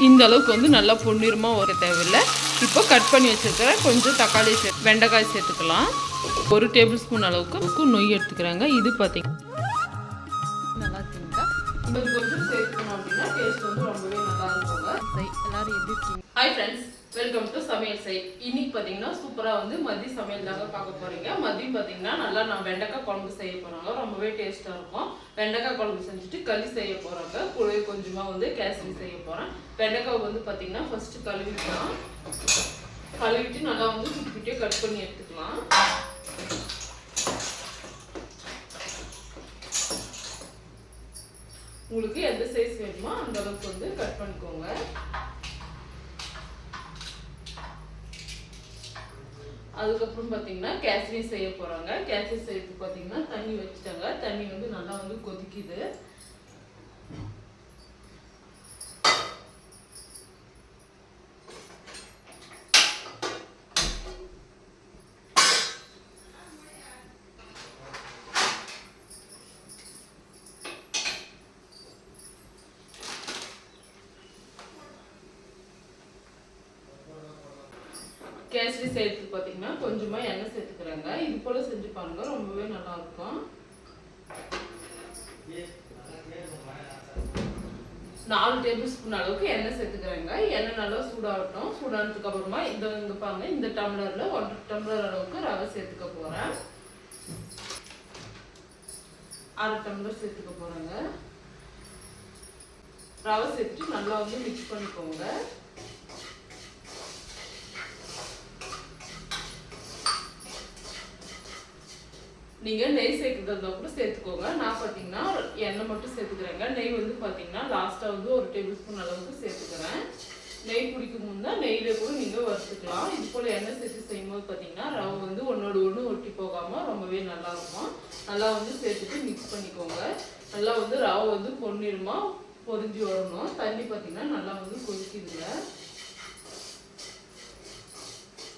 இந்த அளவுக்கு வந்து நல்லா பொன்னிறமாக வர தேவையில்லை. இப்போ கட் பண்ணி வச்சுருக்கிற கொஞ்சம் தக்காளி வெண்டைக்காய் சேர்த்துக்கலாம். 1 டேபிள் ஸ்பூன் அளவுக்கு நொய் எடுத்துக்கிறாங்க. இது பார்த்தீங்கன்னா நல்லா இருக்குங்க. இது கொஞ்சம் சேர்த்துக்கணும் அப்படின்னா டேஸ்ட் வந்து ரொம்பவே நல்லா இருக்குங்க. எல்லாரும் எப்படி இருக்கீங்க? ஹாய் ஃப்ரெண்ட்ஸ், வெல்கம் டு சமையல் செய். இன்னைக்கு பார்த்தீங்கன்னா சூப்பராக வந்து மதிய சமையல் தாங்க பார்க்க போகிறீங்க. மதியம் பார்த்தீங்கன்னா நல்லா நான் வெண்டைக்காய் குழம்பு செய்ய போகிறாங்க. ரொம்பவே டேஸ்ட்டாக இருக்கும். வெண்டைக்காய் குழம்பு செஞ்சுட்டு களி செய்ய போகிறாங்க. கூடவே கொஞ்சமாக வந்து கேசரி செய்ய போகிறேன். வெண்டைக்காய் வந்து பார்த்தீங்கன்னா ஃபஸ்ட்டு கழுவிக்கலாம். கழுவிட்டு நல்லா வந்து குட்டிக்குட்டியே கட் பண்ணி எடுத்துக்கலாம். உங்களுக்கு எந்த சைஸ் வேணுமோ அந்த அளவுக்கு வந்து கட் பண்ணிக்கோங்க. அதுக்கப்புறம் பார்த்தீங்கன்னா கேசரி செய்ய போகிறாங்க. கேசரி செய்யறதுக்கு பார்த்தீங்கன்னா தண்ணி வச்சுட்டாங்க. தண்ணி வந்து நல்லா வந்து கொதிக்குது. கேசரி செய்யறதுக்கு பார்த்தீங்கன்னா கொஞ்சமாக எண்ணெய் சேர்த்துக்கிறாங்க. இது போல் செஞ்சு பாருங்க, ரொம்பவே நல்லா இருக்கும். 4 டேபிள் ஸ்பூன் அளவுக்கு எண்ணெய் சேர்த்துக்கிறாங்க. எண்ணெய் நல்லா சூடாகட்டும். சூடானதுக்கு அப்புறமா இங்கே பாருங்க, இந்த டம்ளரில் 1 டம்ளர் அளவுக்கு ரவை சேர்த்துக்க போகிறேன். 1/2 டம்ளர் சேர்த்துக்க போகிறேங்க. ரவை சேர்த்துட்டு நல்லா வந்து மிக்ஸ் பண்ணிக்கோங்க. நீங்கள் நெய் சேர்க்குறதா கூட சேர்த்துக்கோங்க. நான் பார்த்தீங்கன்னா எண்ணெய் மட்டும் சேர்த்துக்கிறேங்க. நெய் வந்து பார்த்தீங்கன்னா லாஸ்ட்டாக வந்து 1 டேபிள் ஸ்பூன் அளவுக்கு சேர்த்துக்கிறேன். நெய் பிடிக்கும் முன்னே நெய்யில் கூட நீங்கள் வறுத்துக்கலாம். இது போல் எண்ணெய் சேர்த்து செய்யும்போது பார்த்தீங்கன்னா ரவை வந்து ஒன்றோடு ஒன்று ஒட்டி போகாமல் ரொம்பவே நல்லாயிருக்கும். நல்லா வந்து சேர்த்துட்டு மிக்ஸ் பண்ணிக்கோங்க. நல்லா வந்து ரவை வந்து பொன்னிறமாக பொரிஞ்சு வரணும். தண்ணி பார்த்தீங்கன்னா நல்லா வந்து கொதிக்குதுங்க.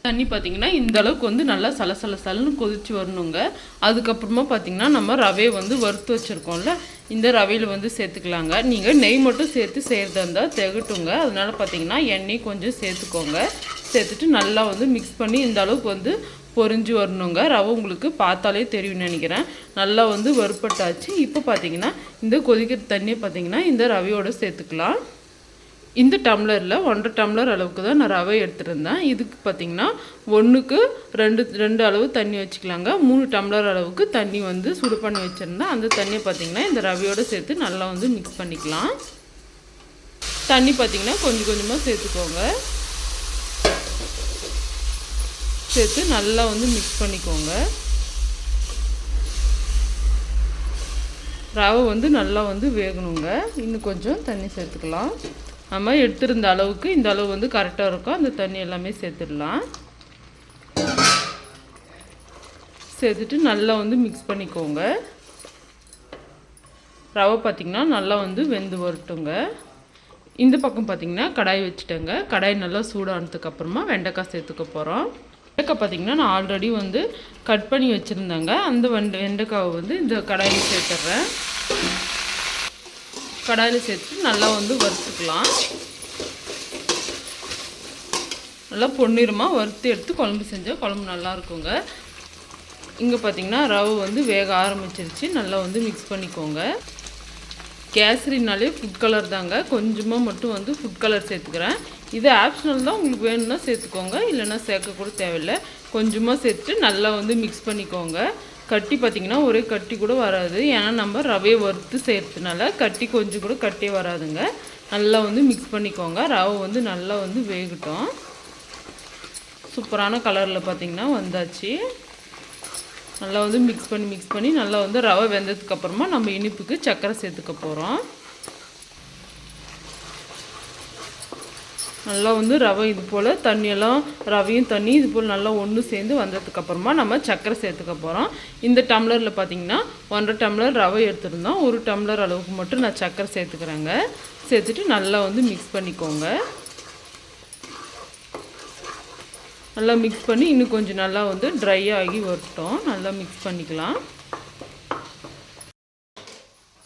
தண்ணி பார்த்தீங்கன்னா இந்த அளவுக்கு வந்து நல்லா சலசலன்னு கொதிச்சு வரணுங்க. அதுக்கப்புறமா பார்த்தீங்கன்னா நம்ம ரவையை வந்து வறுத்து வச்சுருக்கோம்ல, இந்த ரவையில் வந்து சேர்த்துக்கலாங்க. நீங்கள் நெய் மட்டும் சேர்த்து செய்கிறதா இருந்தால் திகட்டுங்க. அதனால பார்த்தீங்கன்னா எண்ணெய் கொஞ்சம் சேர்த்துக்கோங்க. சேர்த்துட்டு நல்லா வந்து மிக்ஸ் பண்ணி இந்த அளவுக்கு வந்து பொரிஞ்சு வரணுங்க. ரவை உங்களுக்கு பார்த்தாலே தெரியும்னு நினைக்கிறேன். நல்லா வந்து வறுப்பட்டாச்சு. இப்போ பார்த்தீங்கன்னா இந்த கொதிக்கிற தண்ணியை பார்த்தீங்கன்னா இந்த ரவையோடு சேர்த்துக்கலாம். இந்த டம்ளரில் 1/2 டம்ளர் அளவுக்கு தான் நான் ரவை எடுத்துருந்தேன். இதுக்கு பார்த்திங்கன்னா 1க்கு 2 அளவு தண்ணி வச்சுக்கலாங்க. 3 டம்ளர் அளவுக்கு தண்ணி வந்து சுடு பண்ணி வச்சுருந்தேன். அந்த தண்ணியை பார்த்திங்கன்னா இந்த ரவையோடு சேர்த்து நல்லா வந்து மிக்ஸ் பண்ணிக்கலாம். தண்ணி பார்த்திங்கன்னா கொஞ்சம் கொஞ்சமாக சேர்த்துக்கோங்க. சேர்த்து நல்லா வந்து மிக்ஸ் பண்ணிக்கோங்க. ரவை வந்து நல்லா வந்து வேகணுங்க. இன்னும் கொஞ்சம் தண்ணி சேர்த்துக்கலாம். நம்ம எடுத்துருந்த அளவுக்கு இந்த அளவு வந்து கரெக்டாக இருக்கும். அந்த தண்ணி எல்லாமே சேர்த்துடலாம். சேர்த்துட்டு நல்லா வந்து மிக்ஸ் பண்ணிக்கோங்க. ரவை பார்த்திங்கன்னா நல்லா வந்து வெந்து வரட்டுங்க. இந்த பக்கம் பார்த்திங்கன்னா கடாய் வச்சுட்டேங்க. கடாய் நல்லா சூடானதுக்கப்புறமா வெண்டைக்காய் சேர்த்துக்க போகிறோம். வெண்டைக்காய் பார்த்திங்கன்னா நான் ஆல்ரெடி வந்து கட் பண்ணி வச்சுருந்தேங்க. அந்த வெண்டைக்காவை வந்து இந்த கடாயில் சேர்த்துட்றேன். கடாயில் சேர்த்து நல்லா வந்து வறுத்துக்கலாம். நல்லா பொன்னிறமாக வறுத்து எடுத்து குழம்பு செஞ்சால் குழம்பு நல்லா இருக்குங்க. இங்கே பார்த்திங்கன்னா ரவை வந்து வேக ஆரம்பிச்சிருச்சு. நல்லா வந்து மிக்ஸ் பண்ணிக்கோங்க. கேசரினாலே ஃபுட் கலர் தாங்க. கொஞ்சமாக மட்டும் வந்து ஃபுட் கலர் சேர்த்துக்கிறேன். இது ஆப்ஷனல் தான், உங்களுக்கு வேணும்னா சேர்த்துக்கோங்க, இல்லைன்னா சேர்க்க கூட தேவையில்லை. கொஞ்சமாக சேர்த்துட்டு நல்லா வந்து மிக்ஸ் பண்ணிக்கோங்க. கட்டி பார்த்திங்கன்னா ஒரே கட்டி கூட வராது. ஏன்னா நம்ம ரவையை வறுத்து செய்கிறதுனால கட்டி கொஞ்சம் கூட கட்டியே வராதுங்க. நல்லா வந்து மிக்ஸ் பண்ணிக்கோங்க. ரவை வந்து நல்லா வந்து வேகட்டும். சூப்பரான கலரில் பார்த்திங்கன்னா வந்தாச்சு. நல்லா வந்து மிக்ஸ் பண்ணி நல்லா வந்து ரவை வெந்ததுக்கப்புறமா நம்ம இனிப்புக்கு சர்க்கரை சேர்த்துக்க போகிறோம். நல்லா வந்து ரவை இது போல் தண்ணியெல்லாம் ரவையும் தண்ணி இது போல் நல்லா ஒன்று சேர்ந்து வந்ததுக்கப்புறமா நம்ம சர்க்கரை சேர்த்துக்க போகிறோம். இந்த டம்ளரில் பார்த்திங்கன்னா 1/2 டம்ளர் ரவை எடுத்துருந்தோம். 1 டம்ளர் அளவுக்கு மட்டும் நான் சர்க்கரை சேர்த்துக்கிறேங்க. சேர்த்துட்டு நல்லா வந்து மிக்ஸ் பண்ணிக்கோங்க. நல்லா மிக்ஸ் பண்ணி இன்னும் கொஞ்சம் நல்லா வந்து ட்ரை ஆகி வரட்டும். நல்லா மிக்ஸ் பண்ணிக்கலாம்.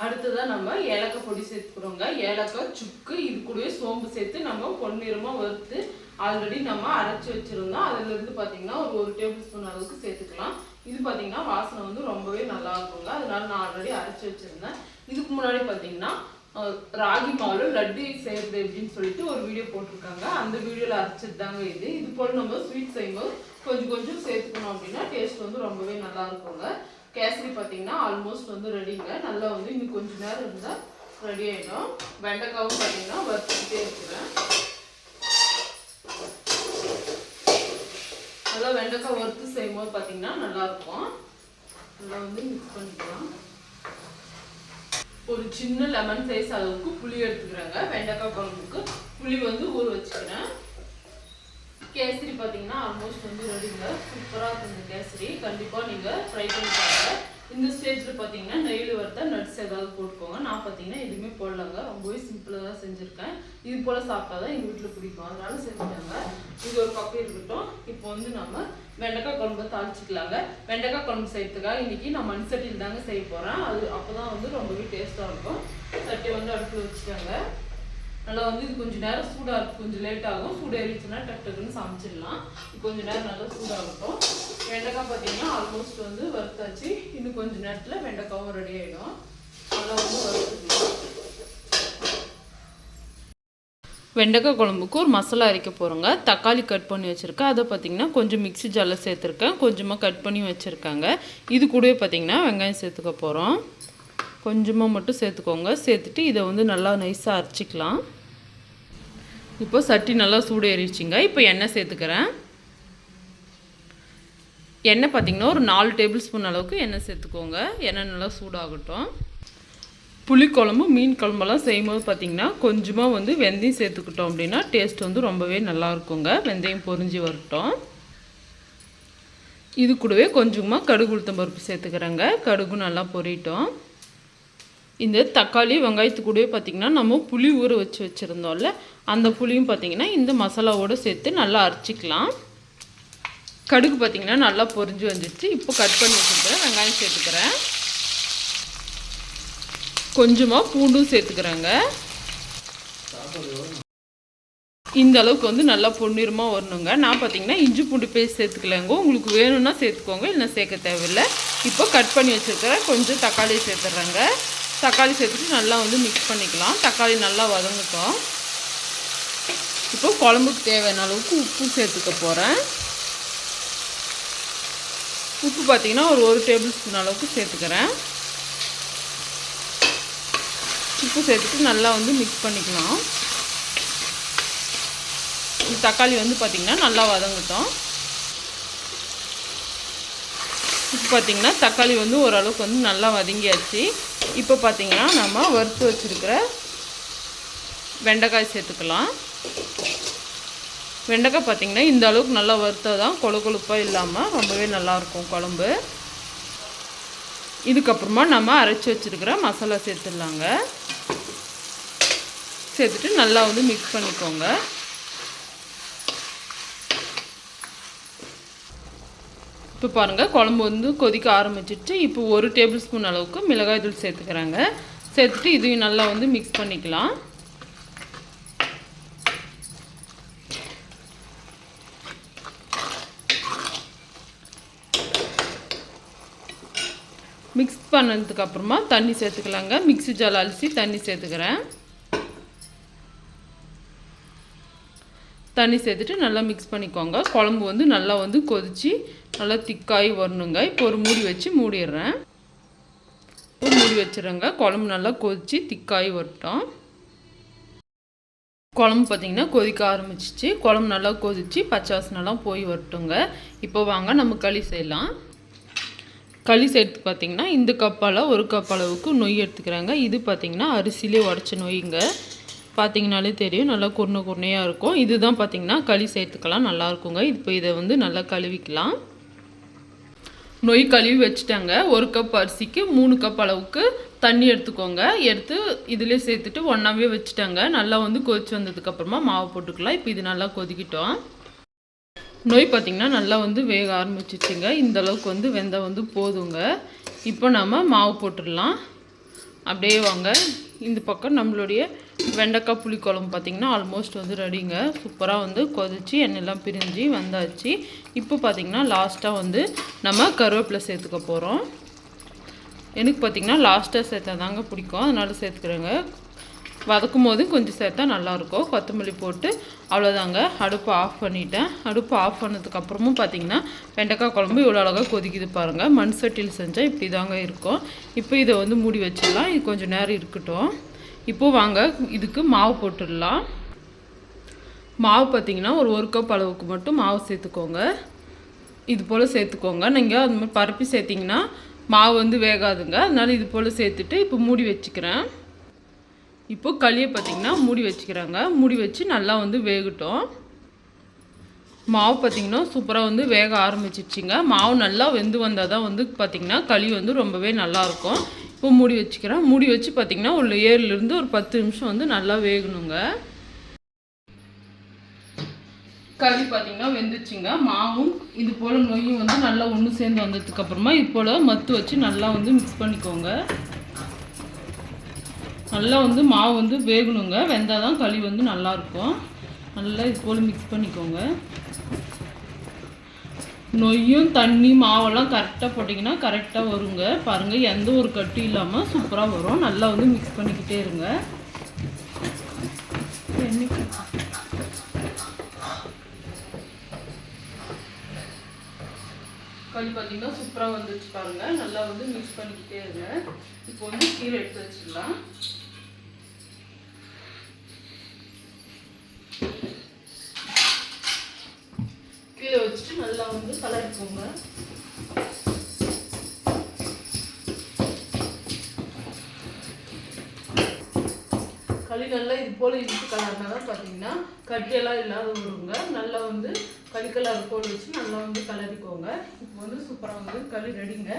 அடுத்ததாக நம்ம ஏலக்காய் பொடி சேர்த்துக்கிறோங்க. ஏலக்காய், சுக்கு, இது கூடவே சோம்பு சேர்த்து நம்ம பொன்னிறமாக வறுத்து ஆல்ரெடி நம்ம அரைச்சி வச்சுருந்தோம். அதுலேருந்து பார்த்தீங்கன்னா ஒரு டேபிள் ஸ்பூன் அளவுக்கு சேர்த்துக்கலாம். இது பார்த்தீங்கன்னா வாசனை வந்து ரொம்பவே நல்லா இருக்குங்க. அதனால நான் ஆல்ரெடி அரைச்சி வச்சுருந்தேன். இதுக்கு முன்னாடி பார்த்தீங்கன்னா ராகி மாவு லட்டு செய்யறது எப்படின்னு சொல்லிட்டு ஒரு வீடியோ போட்டிருக்காங்க. அந்த வீடியோவில் அரைச்சது தாங்க இது. இது போல் நம்ம ஸ்வீட் செய்யும்போது கொஞ்சம் கொஞ்சம் சேர்த்துக்கணும் அப்படின்னா டேஸ்ட் வந்து ரொம்பவே நல்லா இருக்குங்க. கேசரி பார்த்தீங்கன்னா ஆல்மோஸ்ட் வந்து ரெடிங்க. நல்லா வந்து இன்னும் கொஞ்சம் நேரம் இருந்தால் ரெடி ஆகிடும். வெண்டைக்காவும் பார்த்தீங்கன்னா வறுத்துக்கிட்டே இருக்கிறேன். நல்லா வெண்டைக்காய் வறுத்து செய்யும்போது பார்த்தீங்கன்னா நல்லாயிருக்கும். நல்லா வந்து மிக்ஸ் பண்ணிக்கலாம். ஒரு சின்ன லெமன் சைஸ் அளவுக்கு புளி எடுத்துக்கிறேங்க. வெண்டைக்காய் குழம்புக்கு புளி வந்து ஊற வச்சுக்கிறேன். கேசரி பார்த்தீங்கன்னா ஆல்மோஸ்ட் வந்து ரெடிங்க. சூப்பராக இருக்கும் இந்த கேசரி. கண்டிப்பாக நீங்கள் ட்ரை பண்ணி பாருங்க. இந்த ஸ்டேஜில் பார்த்தீங்கன்னா நெய்யில் வறுத்தா நட்ஸ் ஏதாவது போட்டுக்கோங்க. நான் பார்த்தீங்கன்னா எதுவுமே போடலாங்க. ரொம்பவே சிம்பிளாக தான் செஞ்சுருக்கேன். இது போல் சாப்பிட்டா தான் எங்கள் வீட்டில் பிடிக்கும். அதனால செஞ்சுட்டாங்க. இது ஒரு பக்கம் இருக்கட்டும். இப்போ வந்து நம்ம வெண்டைக்காய் குழம்பு தாளிச்சிக்கலாங்க. வெண்டைக்காய் குழம்பு செய்யறதுக்காக இன்றைக்கி நான் மண் சட்டியில் தாங்க செய்ய போகிறேன். அது அப்போ தான் வந்து ரொம்பவே டேஸ்ட்டாக இருக்கும். சட்டி வந்து அடுப்பில் வச்சுட்டாங்க. நல்லா வந்து இது கொஞ்சம் நேரம் சூடாக இருக்கும். கொஞ்சம் லேட் ஆகும். சூடு ஏறிச்சுன்னா டக்குன்னு சமைச்சிடலாம். கொஞ்சம் நேரம் நல்லா சூடாகட்டும். வெண்டைக்காய் பார்த்தீங்கன்னா ஆல்மோஸ்ட் வந்து வறுத்தாச்சு. இன்னும் கொஞ்சம் நேரத்தில் வெண்டைக்காவும் ரெடி ஆகிடும். நல்லா வந்து வறுத்துக்கலாம். வெண்டைக்காய் குழம்புக்கு ஒரு மசாலா அரைக்க போகிறோங்க. தக்காளி கட் பண்ணி வச்சுருக்கேன். அதை பார்த்திங்கன்னா கொஞ்சம் மிக்ஸி ஜாரில் சேர்த்துருக்கேன். கொஞ்சமாக கட் பண்ணி வச்சுருக்காங்க. இது கூடவே பார்த்திங்கன்னா வெங்காயம் சேர்த்துக்க போகிறோம். கொஞ்சமாக மட்டும் சேர்த்துக்கோங்க. சேர்த்துட்டு இதை வந்து நல்லா நைஸாக அரைச்சிக்கலாம். இப்போ சட்டி நல்லா சூடு ஏறிச்சிங்க. இப்போ எண்ணெய் சேர்த்துக்கிறேன். எண்ணெய் பார்த்திங்கன்னா ஒரு 4 டேபிள் ஸ்பூன் அளவுக்கு எண்ணெய் சேர்த்துக்கோங்க. எண்ணெய் நல்லா சூடாகட்டும். புளிக்குழம்பு மீன் குழம்பெல்லாம் செய்யும்போது பார்த்திங்கன்னா கொஞ்சமாக வந்து வெந்தயம் சேர்த்துக்கிட்டோம் அப்படின்னா டேஸ்ட் வந்து ரொம்பவே நல்லா இருக்குங்க. வெந்தயம் பொரிஞ்சு வரட்டும். இது கூடவே கொஞ்சமாக கடுகு உளுத்தம் பருப்பு சேர்த்துக்கிறேங்க. கடுகு நல்லா பொரியட்டும். இந்த தக்காளி வெங்காயத்து கூடவே பார்த்திங்கன்னா நம்ம புளி ஊற வச்சுருந்தோம்ல, அந்த புளியும் பார்த்திங்கன்னா இந்த மசாலாவோடு சேர்த்து நல்லா அரைச்சிக்கலாம். கடுகு பார்த்திங்கன்னா நல்லா பொரிஞ்சு வந்துடுச்சு. இப்போ கட் பண்ணி வச்சுருக்கிறேன் வெங்காயம் சேர்த்துக்கிறேன். கொஞ்சமாக பூண்டும் சேர்த்துக்கிறேங்க. இந்த அளவுக்கு வந்து நல்லா பொன்னிறமாக வரணுங்க. நான் பார்த்திங்கன்னா இஞ்சி பூண்டு பேஸ்ட் சேர்த்துக்கலாங்க. உங்களுக்கு வேணும்னா சேர்த்துக்கோங்க, இல்லைன்னா சேர்க்க தேவையில்லை. இப்போ கட் பண்ணி வச்சுருக்கிறேன் கொஞ்சம் தக்காளி சேர்த்துட்றேங்க. தக்காளி சேர்த்துட்டு நல்லா வந்து மிக்ஸ் பண்ணிக்கலாம். தக்காளி நல்லா வதங்கட்டும். இப்போ குழம்புக்கு தேவையான அளவுக்கு உப்பு சேர்த்துக்க போகிறேன். உப்பு பார்த்திங்கன்னா ஒரு டேபிள் ஸ்பூன் அளவுக்கு சேர்த்துக்கிறேன். உப்பு சேர்த்துட்டு நல்லா வந்து மிக்ஸ் பண்ணிக்கலாம். இந்த தக்காளி வந்து பார்த்திங்கன்னா நல்லா வதங்கட்டும். இப்போ பார்த்திங்கன்னா தக்காளி வந்து ஓரளவுக்கு வந்து நல்லா வதங்கியாச்சு. இப்போ பார்த்திங்கன்னா நம்ம வறுத்து வச்சுருக்கிற வெண்டைக்காய் சேர்த்துக்கலாம். வெண்டைக்காய் பார்த்திங்கன்னா இந்த அளவுக்கு நல்லா வறுத்தா தான் கொழு கொழுப்பாக இல்லாமல் ரொம்பவே நல்லாயிருக்கும் குழம்பு. இதுக்கப்புறமா நம்ம அரைச்சி வச்சுருக்கிற மசாலா சேர்த்துடலாங்க. சேர்த்துட்டு நல்லா வந்து மிக்ஸ் பண்ணிக்கோங்க. இப்போ பாருங்கள் குழம்பு வந்து கொதிக்க ஆரம்பிச்சிட்டு இப்போ 1 டேபிள் ஸ்பூன் அளவுக்கு மிளகாய் தூள் சேர்த்துக்கிறாங்க. சேர்த்துட்டு இதையும் நல்லா வந்து மிக்ஸ் பண்ணிக்கலாம். மிக்ஸ் பண்ணதுக்கப்புறமா தண்ணி சேர்த்துக்கலாங்க. மிக்ஸி ஜாரில் அலசி தண்ணி சேர்த்துக்கிறேன். தண்ணி சேர்த்துட்டு நல்லா மிக்ஸ் பண்ணிக்கோங்க. குழம்பு வந்து நல்லா வந்து கொதித்து நல்லா திக்காகி வரணுங்க. இப்போ ஒரு மூடி வச்சு மூடிடுறேன். இப்போ மூடி வச்சுருங்க. குழம்பு நல்லா கொதித்து திக்காகி வரட்டும். குழம்பு பார்த்திங்கன்னா கொதிக்க ஆரம்பிச்சிச்சு. குழம்பு நல்லா கொதித்து பச்சை வாசனைலாம் போய் வரட்டுங்க. இப்போ வாங்க நம்ம களி செய்யலாம். களி செய்யறதுக்கு பார்த்திங்கன்னா இந்த கப்பால் 1 கப் அளவுக்கு நொய் எடுத்துக்கிறாங்க. இது பார்த்திங்கன்னா அரிசியிலே உடச்ச நொய்ங்க. பார்த்திங்கனாலே தெரியும் நல்லா குருணையாக இருக்கும். இதுதான் பார்த்திங்கன்னா களி செய்யறதுக்கெல்லாம் நல்லாயிருக்குங்க. இப்போ இதை வந்து நல்லா கழுவிக்கலாம். நொய் கழுவி வச்சுட்டாங்க. 1 கப் அரிசிக்கு 3 கப் அளவுக்கு தண்ணி எடுத்துக்கோங்க. எடுத்து இதிலே சேர்த்துட்டு ஒன்றாவே வச்சுட்டாங்க. நல்லா வந்து கொதிச்சு வந்ததுக்கப்புறமா மாவு போட்டுக்கலாம். இப்போ இது நல்லா கொதிக்கிட்டோம். நொய் பார்த்திங்கன்னா நல்லா வந்து வேக ஆரம்பிச்சிச்சுங்க. இந்த அளவுக்கு வந்து வெந்தால் வந்து போதுங்க. இப்போ நம்ம மாவு போட்டுடலாம். அப்படியே வாங்க. இந்த பக்கம் நம்மளுடைய வெண்டைக்காய் புளிக்குழம்பு பார்த்திங்கன்னா ஆல்மோஸ்ட் வந்து ரெடிங்க. சூப்பராக வந்து கொதிச்சு எண்ணெயெல்லாம் பிரிஞ்சு வந்தாச்சு. இப்போ பார்த்திங்கன்னா லாஸ்ட்டாக வந்து நம்ம கருவேப்பிலை சேர்த்துக்க போகிறோம். எனக்கு பார்த்திங்கன்னா லாஸ்ட்டாக சேர்த்தா தாங்க பிடிக்கும், அதனால் சேர்த்துக்கிறேங்க. வதக்கும் போது கொஞ்சம் சேர்த்தா நல்லாயிருக்கும். கொத்தமல்லி போட்டு அவ்வளோதாங்க. அடுப்பு ஆஃப் பண்ணிட்டேன். அடுப்பு ஆஃப் பண்ணதுக்கப்புறமும் பார்த்திங்கன்னா வெண்டைக்காய் குழம்பு இவ்வளோ அழகாக கொதிக்குது பாருங்கள். மண் சட்டியில் செஞ்சால் இப்படி தாங்க இருக்கும். இப்போ இதை வந்து மூடி வச்சிடலாம். இது கொஞ்சம் நேரம் இருக்கட்டும். இப்போது வாங்க இதுக்கு மாவு போட்டுடலாம். மாவு பார்த்திங்கன்னா ஒரு கப் அளவுக்கு மட்டும் மாவு சேர்த்துக்கோங்க. இது போல் சேர்த்துக்கோங்க. நீங்கள் அது மாதிரி பரப்பி சேர்த்திங்கன்னா மாவு வந்து வேகாதுங்க. அதனால் இது போல் சேர்த்துட்டு இப்போ மூடி வச்சுக்கிறேன். இப்போது களியை பார்த்திங்கன்னா மூடி வச்சுக்கிறாங்க. மூடி வச்சு நல்லா வந்து வேகட்டும். மாவு பார்த்திங்கன்னா சூப்பராக வந்து வேக ஆரம்பிச்சிடுச்சிங்க. மாவு நல்லா வெந்து வந்தால் தான் வந்து பார்த்திங்கன்னா களி வந்து ரொம்பவே நல்லாயிருக்கும். இப்போ மூடி வச்சுக்கிறேன். மூடி வச்சு பார்த்திங்கன்னா ஒரு 7லேருந்து ஒரு 10 நிமிஷம் வந்து நல்லா வேகணுங்க. களி பார்த்திங்கன்னா வெந்துச்சுங்க. மாவும் இது போல் நொய்யும் வந்து நல்லா ஒன்று சேர்ந்து வந்ததுக்கப்புறமா இது போல் மத்து வச்சு நல்லா வந்து மிக்ஸ் பண்ணிக்கோங்க. நல்லா வந்து மாவு வந்து வேகணுங்க. வெந்தால் தான் களி வந்து நல்லாயிருக்கும். நல்லா இது போல் மிக்ஸ் பண்ணிக்கோங்க. நொய்யும் தண்ணி மாவெல்லாம் கரெக்டாக போட்டிங்கன்னா கரெக்டாக வருங்க. பாருங்கள், எந்த ஒரு கட்டி இல்லாமல் சூப்பராக வரும். நல்லா வந்து மிக்ஸ் பண்ணிக்கிட்டே இருங்க. களி பார்த்திங்கன்னா சூப்பராக வந்துச்சு பாருங்கள். நல்லா வந்து மிக்ஸ் பண்ணிக்கிட்டே இருங்க. இப்போ வந்து கீழே எடுத்து வச்சிடலாம். கீழே வச்சுட்டு நல்லா வந்து கலரிக்கோங்க. களி நல்லா இது போல் இழுத்து கலர்னா தான் பார்த்தீங்கன்னா கட்டியெல்லாம் இல்லாத வருங்க. நல்லா வந்து களிக்கலர் போல் வச்சு நல்லா வந்து கலரிக்கோங்க. இப்போ வந்து சூப்பராக வந்து களி ரெடிங்க.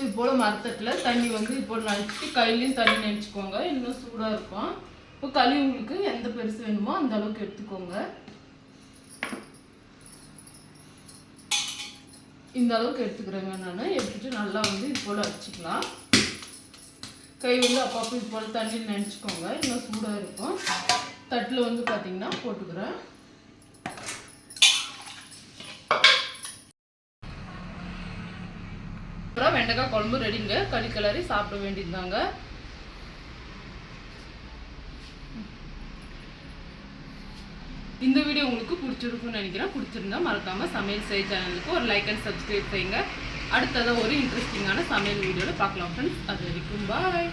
இது போல் மரத்தட்டில் தண்ணி வந்து இது போல் நினச்சிட்டு கையிலையும் தண்ணி நினச்சிக்கோங்க. இன்னும் சூடாக இருக்கும். இப்போ களி உங்களுக்கு எந்த பெருசு வேணுமோ அந்த அளவுக்கு எடுத்துக்கோங்க. இந்த அளவுக்கு எடுத்துக்கிறேங்க நான். எடுத்துட்டு நல்லா வந்து இது போல் வச்சுக்கலாம். கை வந்து அப்பப்போ இது போல் தண்ணியில் நினச்சிக்கோங்க. இன்னும் சூடாக இருக்கும். தட்டில் வந்து பார்த்திங்கன்னா போட்டுக்கிறேன். அப்புறம் வெண்டைக்காய் குழம்பு ரெடிங்க. களி கிளறி சாப்பிட வேண்டியதுதாங்க. இந்த வீடியோ உங்களுக்கு பிடிச்சிருக்குன்னு நினைக்கிறேன். பிடிச்சிருந்தா மறக்காமல் சமையல் செய்ய சேனலுக்கு ஒரு லைக் அண்ட் சப்ஸ்கிரைப் செய்யுங்க. அடுத்ததாக ஒரு இன்ட்ரெஸ்டிங்கான சமையல் வீடியோவில் பார்க்கலாம் ஃப்ரெண்ட்ஸ். அது வரைக்கும் பாய்.